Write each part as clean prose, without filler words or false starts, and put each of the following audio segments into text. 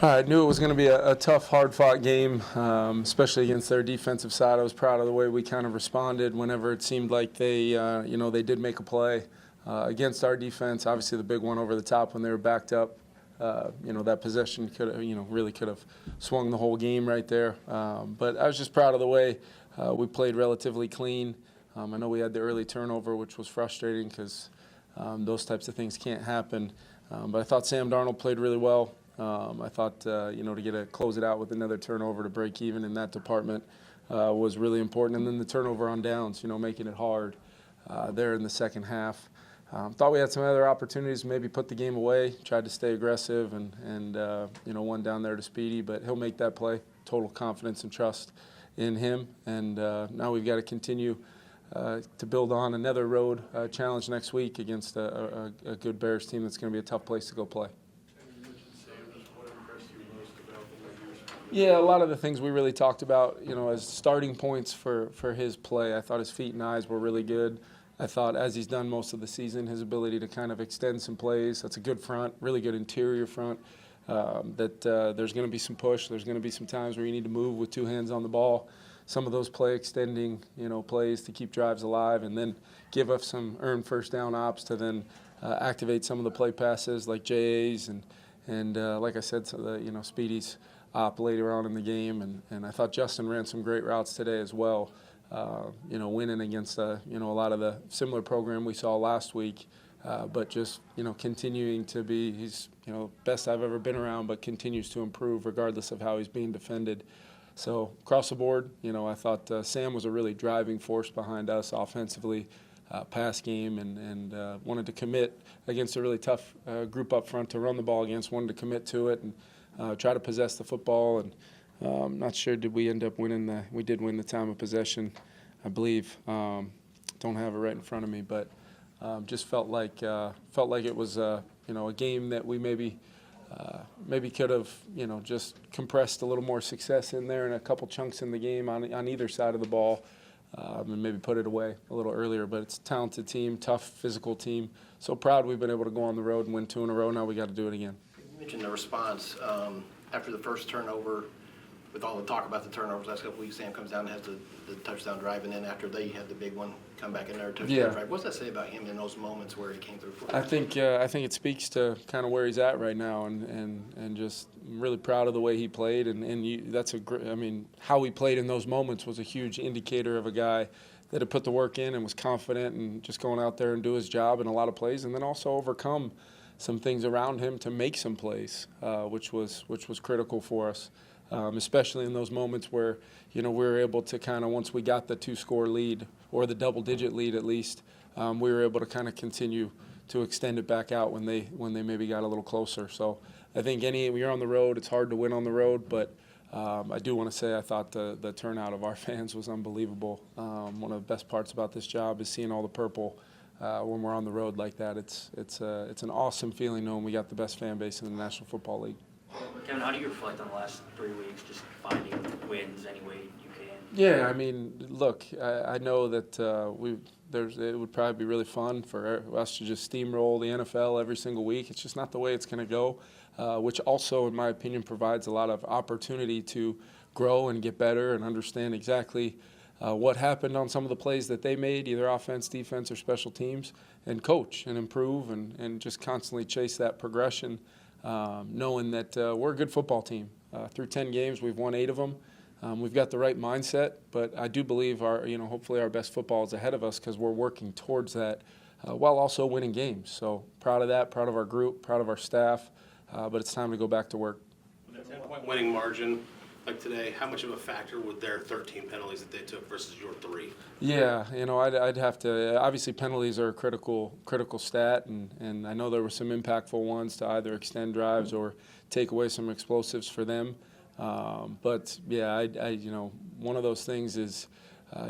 I knew it was going to be a tough, hard-fought game, especially against their defensive side. I was proud of the way we kind of responded whenever it seemed like they did make a play against our defense. Obviously, the big one over the top when they were backed up. That possession really could have swung the whole game right there. But I was just proud of the way we played relatively clean. I know we had the early turnover, which was frustrating because those types of things can't happen. But I thought Sam Darnold played really well. I thought, to close it out with another turnover to break even in that department was really important. And then the turnover on downs, making it hard there in the second half. Thought we had some other opportunities to maybe put the game away, tried to stay aggressive and one down there to Speedy, but he'll make that play. Total confidence and trust in him. And now we've got to continue to build on another road challenge next week against a good Bears team that's going to be a tough place to go play. Yeah, a lot of the things we really talked about, as starting points for his play. I thought his feet and eyes were really good. I thought, as he's done most of the season, his ability to kind of extend some plays. That's a good front, really good interior front. There's going to be some push. There's going to be some times where you need to move with two hands on the ball. Some of those play extending, plays to keep drives alive, and then give us some earned first down ops to then activate some of the play passes like JA's and like I said, Speedy's op later on in the game, and I thought Justin ran some great routes today as well. Winning against a lot of the similar program we saw last week, but just continuing to be he's best I've ever been around, but continues to improve regardless of how he's being defended. So across the board, I thought Sam was a really driving force behind us offensively, pass game, and wanted to commit against a really tough group up front to run the ball against. Wanted to commit to it and try to possess the football. And I'm not sure did we end up winning we did win the time of possession, I believe. Don't have it right in front of me, but just felt like it was a game that we maybe could have just compressed a little more success in there and a couple chunks in the game on either side of the ball, and maybe put it away a little earlier. But it's a talented team, tough physical team. So proud we've been able to go on the road and win 2 in a row. Now we got to do it again. You mentioned the response after the first turnover. With all the talk about the turnovers last couple weeks, Sam comes down and has the touchdown drive, and then after they had the big one, come back in there, touchdown drive. What's that say about him in those moments where he came through for us? I think it speaks to kind of where he's at right now, and just I'm really proud of the way he played, how he played in those moments was a huge indicator of a guy that had put the work in and was confident and just going out there and do his job in a lot of plays, and then also overcome some things around him to make some plays, which was critical for us. Especially in those moments where, we were able to kind of, once we got the 2-score lead or the double-digit lead at least, we were able to kind of continue to extend it back out when they maybe got a little closer. So I think when you're on the road, it's hard to win on the road, but I do want to say I thought the turnout of our fans was unbelievable. One of the best parts about this job is seeing all the purple when we're on the road like that. It's an awesome feeling knowing we got the best fan base in the National Football League. Kevin, how do you reflect on the last 3 weeks, just finding wins any way you can? Yeah, look, I know that it would probably be really fun for us to just steamroll the NFL every single week. It's just not the way it's going to go, which also, in my opinion, provides a lot of opportunity to grow and get better and understand exactly what happened on some of the plays that they made, either offense, defense, or special teams, and coach and improve and just constantly chase that progression. Knowing that we're a good football team. Through 10 games, we've won 8 of them. We've got the right mindset, but I do believe hopefully our best football is ahead of us because we're working towards that while also winning games. So proud of that, proud of our group, proud of our staff, but it's time to go back to work. With a 10-point winning margin like today, how much of a factor would their 13 penalties that they took versus your 3? Yeah, I'd have to. Obviously, penalties are a critical stat, and I know there were some impactful ones to either extend drives or take away some explosives for them. But yeah, one of those things is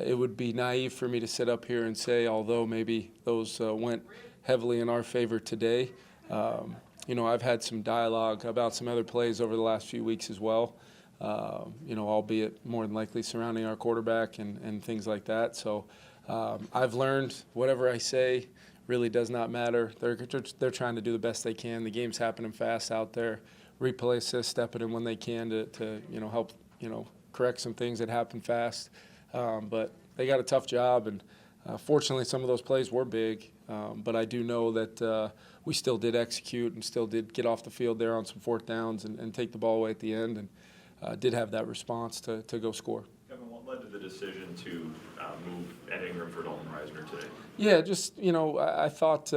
it would be naive for me to sit up here and say, although maybe those went heavily in our favor today. I've had some dialogue about some other plays over the last few weeks as well. Albeit more than likely surrounding our quarterback and things like that. So I've learned whatever I say really does not matter. They're trying to do the best they can. The game's happening fast out there. replay assists, stepping in when they can to help correct some things that happen fast. But they got a tough job, and fortunately some of those plays were big. But I do know that we still did execute and still did get off the field there on some fourth downs and take the ball away at the end, and did have that response to go score. Kevin, what led to the decision to move Ed Ingram for Dalton Reisner today? Yeah, just, I thought,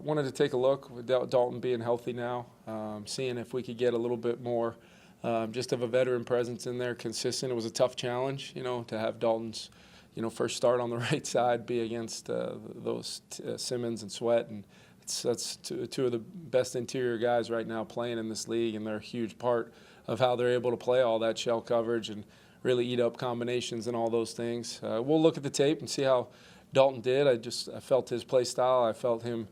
wanted to take a look with Dalton being healthy now, seeing if we could get a little bit more just of a veteran presence in there, consistent. It was a tough challenge, to have Dalton's, first start on the right side be against those Simmons and Sweat. And that's two of the best interior guys right now playing in this league, and they're a huge part of how they're able to play all that shell coverage and really eat up combinations and all those things. We'll look at the tape and see how Dalton did. I felt his play style. I felt him,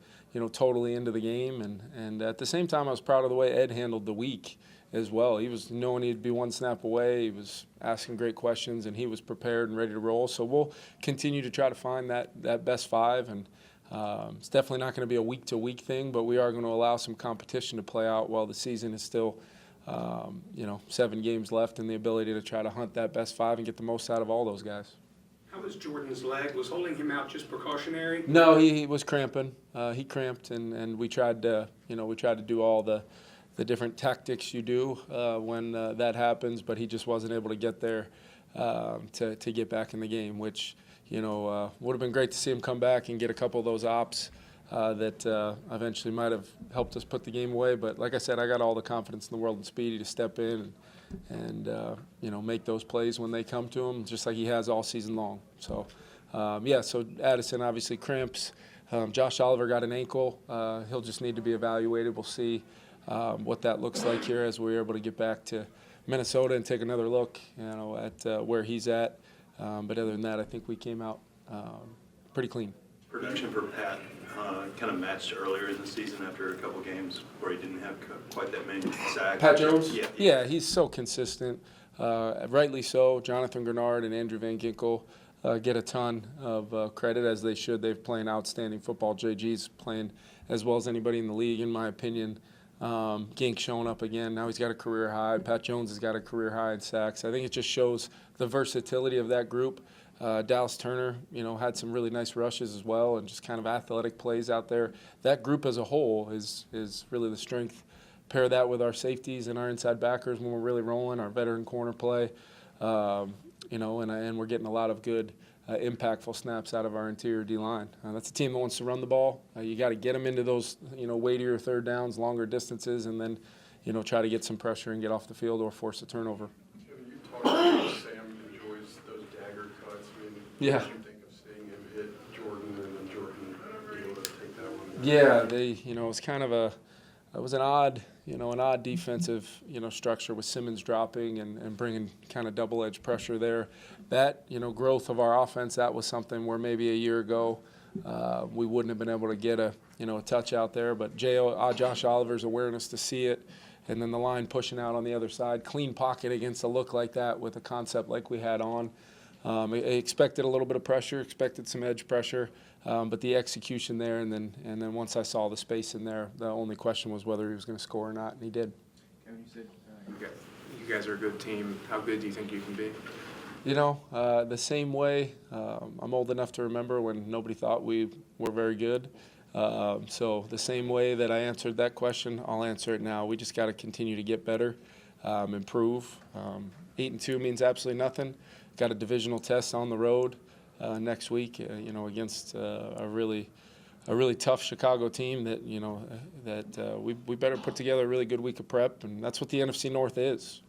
totally into the game. And at the same time, I was proud of the way Ed handled the week as well. He was knowing he'd be one snap away. He was asking great questions, and he was prepared and ready to roll. So we'll continue to try to find that best five. And it's definitely not going to be a week-to-week thing, but we are going to allow some competition to play out while the season is still 7 games left, and the ability to try to hunt that best five and get the most out of all those guys. How was Jordan's leg? Was holding him out just precautionary? No, he was cramping. He cramped, and we tried to, do all the different tactics you do when that happens, but he just wasn't able to get there to get back in the game, which, would have been great to see him come back and get a couple of those ops that eventually might have helped us put the game away. But like I said, I got all the confidence in the world in Speedy to step in and make those plays when they come to him, just like he has all season long. So, so Addison obviously cramps. Josh Oliver got an ankle. He'll just need to be evaluated. We'll see what that looks like here as we're able to get back to Minnesota and take another look, at where he's at. But other than that, I think we came out pretty clean. Production for Pat kind of matched earlier in the season after a couple games where he didn't have quite that many sacks. Pat Jones? Yeah, he's so consistent. Rightly so. Jonathan Grenard and Andrew Van Ginkel get a ton of credit, as they should. They've playing outstanding football. JG's playing as well as anybody in the league, in my opinion. Gink showing up again. Now he's got a career high. Pat Jones has got a career high in sacks. I think it just shows the versatility of that group. Dallas Turner, had some really nice rushes as well, and just kind of athletic plays out there. That group as a whole is really the strength. Pair that with our safeties and our inside backers when we're really rolling, our veteran corner play, and we're getting a lot of good, impactful snaps out of our interior D-line. That's a team that wants to run the ball. You got to get them into those, weightier third downs, longer distances, and then, try to get some pressure and get off the field or force a turnover. You talked about Sam enjoys those dagger cuts. Yeah. What do you think of seeing him hit Jordan and then Jordan be able to take that one? Yeah, it was kind of an odd defensive, structure with Simmons dropping and bringing kind of double-edged pressure there. That, growth of our offense, that was something where maybe a year ago we wouldn't have been able to get a touch out there. But Josh Oliver's awareness to see it, and then the line pushing out on the other side, clean pocket against a look like that with a concept like we had on. I expected a little bit of pressure, expected some edge pressure, but the execution there, and then once I saw the space in there, the only question was whether he was going to score or not, and he did. Kevin, you said you guys are a good team. How good do you think you can be? The same way. I'm old enough to remember when nobody thought we were very good. So the same way that I answered that question, I'll answer it now. We just got to continue to get better, improve. 8-2 means absolutely nothing. Got a divisional test on the road next week, against a really tough Chicago team that we better put together a really good week of prep, and that's what the NFC North is.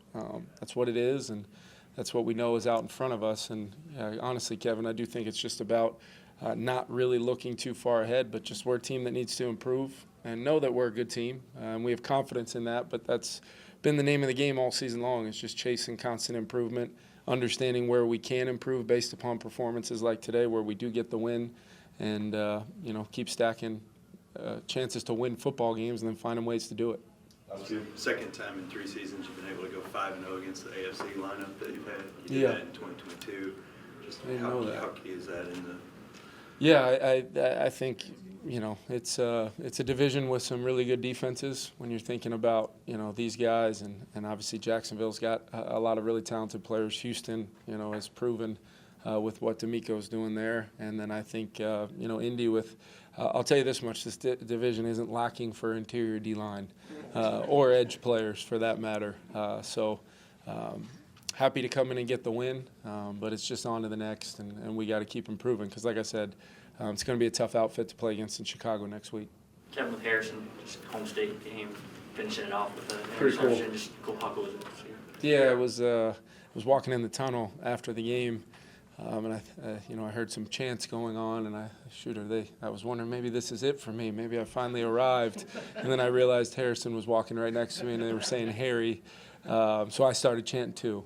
That's what it is, and that's what we know is out in front of us. And honestly, Kevin, I do think it's just about not really looking too far ahead, but just we're a team that needs to improve and know that we're a good team, and we have confidence in that. But that's been the name of the game all season long. It's just chasing constant improvement, understanding where we can improve based upon performances like today where we do get the win, and keep stacking chances to win football games and then finding ways to do it. It's the second time in 3 seasons you've been able to go 5-0 against the AFC lineup that you've had. You did that in 2022. Just I didn't know that. How key is that in the? Yeah, I think you know, it's a division with some really good defenses when you're thinking about, you know, these guys. And obviously Jacksonville's got a lot of really talented players. Houston, you know, has proven with what D'Amico's doing there. And then I think, you know, Indy with I'll tell you this much, this division isn't lacking for interior D-line or edge players for that matter. So happy to come in and get the win, but it's just on to the next, and we got to keep improving because, like I said, it's going to be a tough outfit to play against in Chicago next week. Kevin, with Harrison, just home state game, finishing it off with an Pretty cool. interception. Just cool. How cool was it? Yeah, it was walking in the tunnel after the game, and I heard some chants going on, and I was wondering maybe this is it for me. Maybe I finally arrived, and then I realized Harrison was walking right next to me, and they were saying Harry. So I started chanting too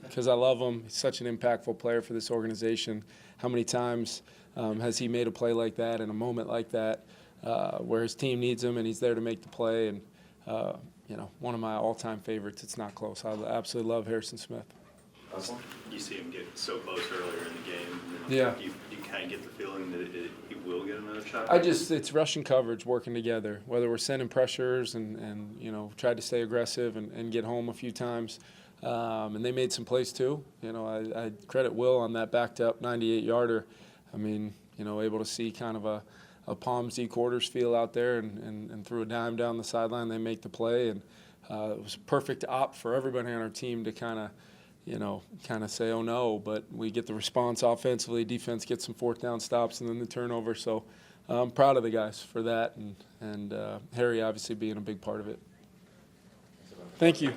because I love him. He's such an impactful player for this organization. How many times has he made a play like that in a moment like that where his team needs him and he's there to make the play? And, you know, one of my all-time favorites. It's not close. I absolutely love Harrison Smith. You see him get so close earlier in the game. Yeah. You kind of get the feeling that he will get another shot. It's Russian coverage working together, whether we're sending pressures and you know, tried to stay aggressive and get home a few times. And they made some plays too. You know, I credit Will on that backed up 98-yarder. I mean, you know, able to see kind of a Palm Z quarters feel out there and threw a dime down the sideline. They make the play, and it was a perfect op for everybody on our team to kind of say, oh no, but we get the response offensively. Defense gets some fourth down stops and then the turnover. So I'm proud of the guys for that, and Harry obviously being a big part of it. Thank you.